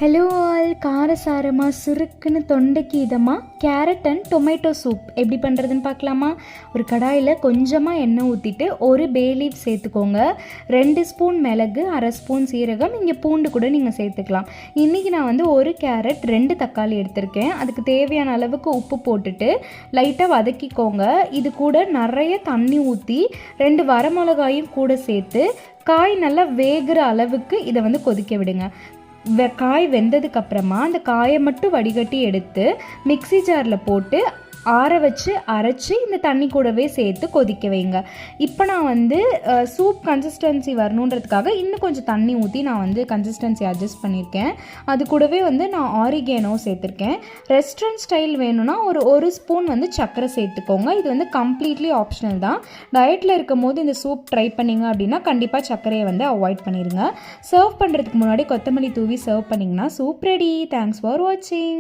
Hello all, காரசாரமாக சுருக்குன்னு தொண்டைக்கு இதமாக கேரட் அண்ட் டொமேட்டோ சூப் எப்படி பண்ணுறதுன்னு பார்க்கலாமா? ஒரு கடாயில் கொஞ்சமாக எண்ணெய் ஊற்றிட்டு ஒரு பே லீஃப் சேர்த்துக்கோங்க, 2 ஸ்பூன் மிளகு, 1/2 ஸ்பூன் சீரகம், இங்கே பூண்டு கூட நீங்கள் சேர்த்துக்கலாம். இன்றைக்கி நான் ஒரு கேரட் 2 தக்காளி எடுத்திருக்கேன். அதுக்கு தேவையான அளவுக்கு உப்பு போட்டுட்டு லைட்டாக வதக்கிக்கோங்க. இது கூட நிறைய தண்ணி ஊற்றி 2 வரமிளகாயும் கூட சேர்த்து காய் நல்லா வேகிற அளவுக்கு இதை கொதிக்க விடுங்க. காய் வெந்ததுக்கப்புறமா அந்த காயை மட்டும் வடிகட்டி எடுத்து மிக்ஸி ஜாரில் போட்டு ஆற வச்சு அரைச்சி இந்த தண்ணி கூடவே சேர்த்து கொதிக்க வைங்க. இப்போ நான் சூப் கன்சிஸ்டன்சி வரணுன்றதுக்காக இன்னும் கொஞ்சம் தண்ணி ஊற்றி நான் கன்சிஸ்டன்சி அட்ஜஸ்ட் பண்ணியிருக்கேன். அது கூடவே நான் ஆரிகேனோ சேர்த்துருக்கேன். ரெஸ்டாரண்ட் ஸ்டைல் வேணும்னா ஒரு ஸ்பூன் சர்க்கரை சேர்த்துக்கோங்க. இது கம்ப்ளீட்லி ஆப்ஷனல் தான். டயட்டில் இருக்கும் போது இந்த சூப் ட்ரை பண்ணிங்க அப்படின்னா கண்டிப்பாக சர்க்கரையை அவாய்ட் பண்ணிடுங்க. சர்வ் பண்ணுறதுக்கு முன்னாடி கொத்தமல்லி தூவி சர்வ் பண்ணிங்கன்னா சூப் ரெடி. தேங்க்ஸ் ஃபார் வாட்சிங்.